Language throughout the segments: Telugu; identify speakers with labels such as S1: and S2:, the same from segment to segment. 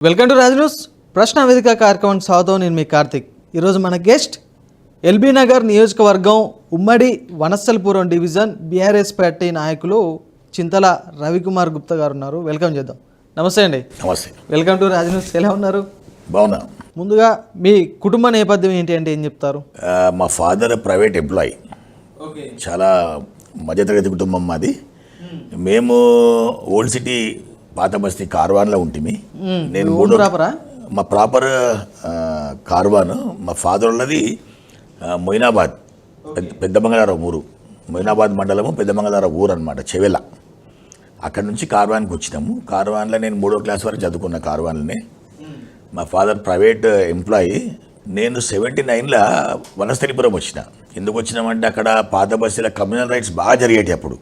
S1: వెల్కమ్ టు రాజ్ న్యూస్ ప్రశ్న వేదిక కార్యక్రమం స్వాగతం. నేను మీ కార్తిక్. ఈరోజు మన గెస్ట్ ఎల్బీ నగర్ నియోజకవర్గం ఉమ్మడి వనస్థలిపురం డివిజన్ బీఆర్ఎస్ పార్టీ నాయకులు చింతల రవికుమార్ గుప్తా గారు ఉన్నారు. వెల్కమ్ చేద్దాం. నమస్తే అండి.
S2: నమస్తే.
S1: Welcome to Raj news. ఎలా ఉన్నారు?
S2: బాగున్నా.
S1: ముందుగా మీ కుటుంబ నేపథ్యం ఏంటి అంటే ఏం చెప్తారు?
S2: మా ఫాదర్ ప్రైవేట్ ఎంప్లాయీ, చాలా మధ్యతరగతి కుటుంబం మాది. మేము ఓల్డ్ సిటీ పాత బస్తీ కార్వాన్లో ఉంటుంది. నేను మా ప్రాపర్ కార్వాన్. మా ఫాదర్ ఉన్నది మొయినాబాద్, పెద్ద మంగళారం ఊరు, మొయినాబాద్ మండలము పెద్ద మంగళారం ఊరు అనమాట, చెవెల. అక్కడ నుంచి కార్వాన్కి వచ్చినాము. కార్వాన్లో నేను 3వ క్లాస్ వరకు చదువుకున్న కార్వాన్లోనే. మా ఫాదర్ ప్రైవేట్ ఎంప్లాయీ. నేను 79లో వనస్థలిపురం వచ్చిన. ఎందుకు వచ్చినామంటే అక్కడ పాత బస్తీల కమ్యూనల్ రైట్స్ బాగా జరిగేటి అప్పుడు.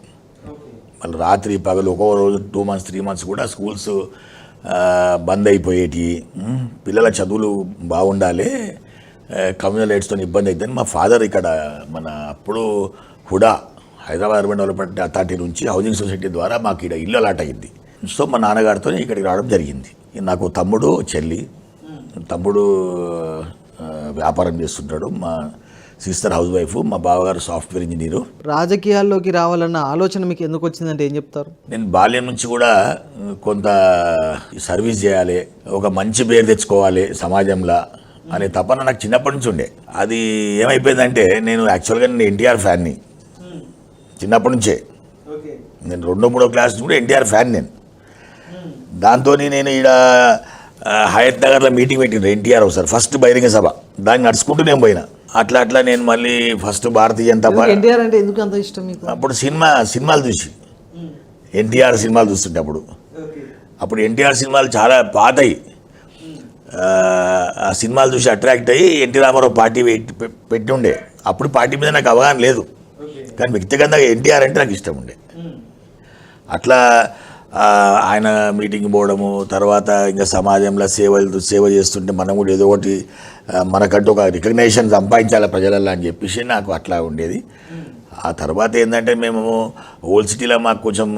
S2: మళ్ళీ రాత్రి పగలు ఒక్కో రోజు 2 months 3 months కూడా స్కూల్స్ బంద్ అయిపోయేటి. పిల్లల చదువులు బాగుండాలి, కమ్యూనల్ రైట్స్తో ఇబ్బంది అవుతుందని మా ఫాదర్ ఇక్కడ మన అప్పుడు HUDA Hyderabad urban development authority నుంచి హౌసింగ్ సొసైటీ ద్వారా మాకు ఇక్కడ ఇల్లు అలాట్ అయ్యింది. సో మా నాన్నగారితో ఇక్కడికి రావడం జరిగింది. నాకు తమ్ముడు చెల్లి. తమ్ముడు వ్యాపారం చేస్తుంటాడు, మా సిస్టర్ హౌస్ వైఫ్, మా బావగారు సాఫ్ట్వేర్ ఇంజనీరు.
S1: రాజకీయాల్లోకి రావాలన్న ఆలోచన మీకు ఎందుకు వచ్చిందంటే ఏం చెప్తారు?
S2: నేను బాల్యం నుంచి కూడా కొంత సర్వీస్ చేయాలి, ఒక మంచి పేరు తెచ్చుకోవాలి సమాజంలో అనే తపన నాకు చిన్నప్పటి నుంచి ఉండే. అది ఏమైపోయిందంటే నేను యాక్చువల్గా నేను ఎన్టీఆర్ ఫ్యాన్ని చిన్నప్పటి నుంచే. నేను 2వ 3వ క్లాస్ నుంచి కూడా ఎన్టీఆర్ ఫ్యాన్ నేను. దాంతో నేను ఈడ హయత్ నగర్లో మీటింగ్ పెట్టిండ్రు ఎన్టీఆర్ ఒకసారి, ఫస్ట్ బహిరంగ సభ. దాన్ని నడుచుకుంటూ నేను పోయినా. అట్లా నేను మళ్ళీ ఫస్ట్ భారతీయ జనతా పార్టీ.
S1: ఎన్టీఆర్ అంటే ఎందుకు అంత ఇష్టం మీకు?
S2: అప్పుడు సినిమాలు చూసి, ఎన్టీఆర్ సినిమాలు చూస్తుంటే అప్పుడు ఎన్టీఆర్ సినిమాలు చాలా పాతయి. ఆ సినిమాలు చూసి అట్రాక్ట్ అయ్యి ఎన్టీ రామారావు పార్టీ పెట్టి ఉండే. అప్పుడు పార్టీ మీద నాకు అవగాహన లేదు, కానీ వ్యక్తిగతంగా ఎన్టీఆర్ అంటే నాకు ఇష్టం ఉండే. అట్లా ఆయన మీటింగ్ పోవడము, తర్వాత ఇంకా సమాజంలో సేవ చేస్తుంటే మనం కూడా ఏదో ఒకటి మనకంటూ ఒక రికగ్నైజేషన్ సంపాదించాలి ప్రజలలో అని చెప్పేసి నాకు అట్లా ఉండేది. ఆ తర్వాత ఏంటంటే మేము ఓల్డ్ సిటీలో మాకు కొంచెం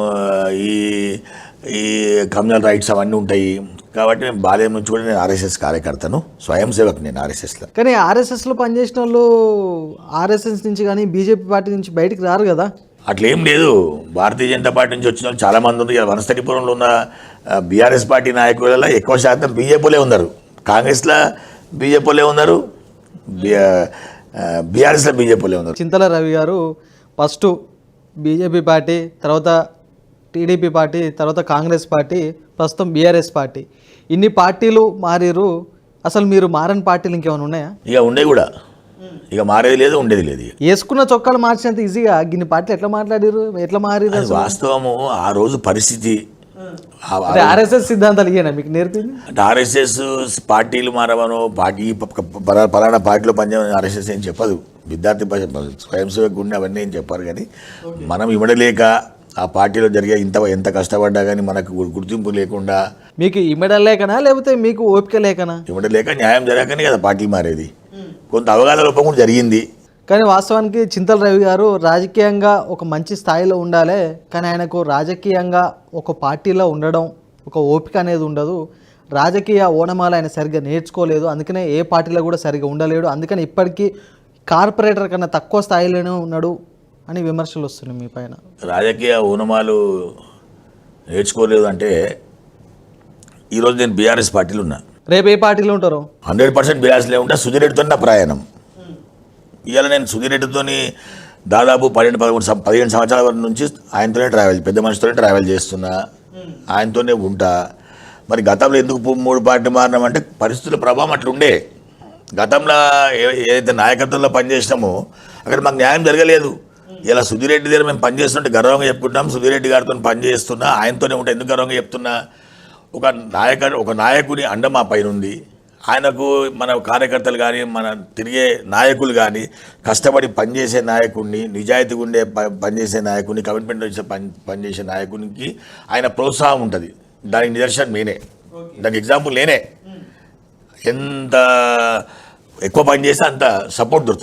S2: ఈ కమ్యూనల్ రైట్స్ అవన్నీ ఉంటాయి కాబట్టి మేము బాల్యం నుంచి కూడా నేను ఆర్ఎస్ఎస్ కార్యకర్తను, స్వయం సేవకు నేను ఆర్ఎస్ఎస్లో.
S1: కానీ ఆర్ఎస్ఎస్లో పనిచేసిన వాళ్ళు ఆర్ఎస్ఎస్ నుంచి కానీ బీజేపీ పార్టీ నుంచి బయటికి రారు కదా?
S2: అట్లేం లేదు. భారతీయ జనతా పార్టీ నుంచి వచ్చిన వాళ్ళు చాలామంది ఉన్నారు. వనస్థలిపురంలో ఉన్న బీఆర్ఎస్ పార్టీ నాయకులలో ఎక్కువ శాతం బీజేపీలే ఉన్నారు. కాంగ్రెస్లో బీజేపీలే ఉన్నారు, బీఆర్ఎస్లో బీజేపీలే ఉన్నారు.
S1: చింతల రవి గారు ఫస్ట్ బీజేపీ పార్టీ, తర్వాత టీడీపీ పార్టీ, తర్వాత కాంగ్రెస్ పార్టీ, ప్రస్తుతం బీఆర్ఎస్ పార్టీ. ఇన్ని పార్టీలు మారిరు. అసలు మీరు మారని పార్టీలు ఇంకేమైనా ఉన్నాయా?
S2: ఇక ఉండే కూడా, ఇక మారేది లేదు, ఉండేది లేదు.
S1: వేసుకున్న చొక్కాలు మార్చినంత ఈజీగా గిన్ని పార్టీలు ఎట్లా మాట్లాడారు, ఎట్లా మారారు?
S2: వాస్తవము ఆ రోజు పరిస్థితి.
S1: ఆర్ఎస్ఎస్ సిద్ధాంతాలు ఇయ్యనా మీకు నేర్పింది?
S2: అంటే ఆర్ఎస్ఎస్ పార్టీలు మారవను, పార్టీ పలానా పార్టీలో పనిచేయమని ఆర్ఎస్ఎస్ ఏం చెప్పదు. విద్యార్థి స్వయం సేవకు గుండె అవన్నీ ఏం చెప్పారు. కానీ మనం ఇవ్వడలేక ఆ పార్టీలో జరిగే ఎంత కష్టపడ్డా కానీ మనకు గుర్తింపు లేకుండా. మీకు
S1: ఇమ్మడలేకనా లేకపోతే మీకు ఓపిక లేకనా?
S2: ఇవ్వడలేక, న్యాయం జరగకనే కదా పార్టీ మారేది. కొంత అవగాహన లోపం కూడా జరిగింది.
S1: కానీ వాస్తవానికి చింతల రవి గారు రాజకీయంగా ఒక మంచి స్థాయిలో ఉండాలి, కానీ ఆయనకు రాజకీయంగా ఒక పార్టీలో ఉండడం ఒక ఓపిక అనేది ఉండదు. రాజకీయ ఓనమాలు ఆయన సరిగ్గా నేర్చుకోలేదు, అందుకనే ఏ పార్టీలో కూడా సరిగ్గా ఉండలేడు. అందుకని ఇప్పటికీ కార్పొరేటర్ కన్నా తక్కువ స్థాయిలోనే ఉన్నాడు అని విమర్శలు వస్తున్నాయి మీ పైన.
S2: రాజకీయ ఓనమాలు నేర్చుకోలేదు అంటే ఈరోజు నేను బీఆర్ఎస్ పార్టీలో ఉన్నా.
S1: రేపు ఏ పార్టీలో ఉంటారు?
S2: 100% బీఆర్ఎస్లో ఉంటా. సుధీర్ రెడ్డితో నా ప్రయాణం. ఇవాళ నేను సుధీర్ రెడ్డితోని దాదాపు 15 సంవత్సరాల వరకు నుంచి ఆయనతోనే పెద్ద మనిషితోనే ట్రావెల్ చేస్తున్నా, ఆయనతోనే ఉంటా. మరి గతంలో ఎందుకు 3 పార్టీ మారినామంటే పరిస్థితుల ప్రభావం అట్లుండే. గతంలో ఏదైతే నాయకత్వంలో పనిచేసినామో అక్కడ మాకు న్యాయం జరగలేదు. ఇలా సుధీర్ రెడ్డి దగ్గర మేము పనిచేస్తుంటే గర్వంగా చెప్పుకుంటాం. సుధీర్ రెడ్డి గారితో పనిచేస్తున్నా, ఆయనతోనే ఉంటా. ఎందుకు గర్వంగా చెప్తున్నా? ఒక నాయకుని అండ మా పైన ఉంది. ఆయనకు మన కార్యకర్తలు కానీ మన తిరిగే నాయకులు కానీ కష్టపడి పనిచేసే నాయకుడిని, నిజాయితీగా ఉండే పనిచేసే నాయకుడిని, కమిట్మెంట్ వచ్చే పనిచేసే నాయకునికి ఆయన ప్రోత్సాహం ఉంటుంది. దానికి నిదర్శనం నేనే, దానికి ఎగ్జాంపుల్ నేనే. ఎంత ఎక్కువ పని చేస్తే అంత సపోర్ట్ దొరుకుతుంది.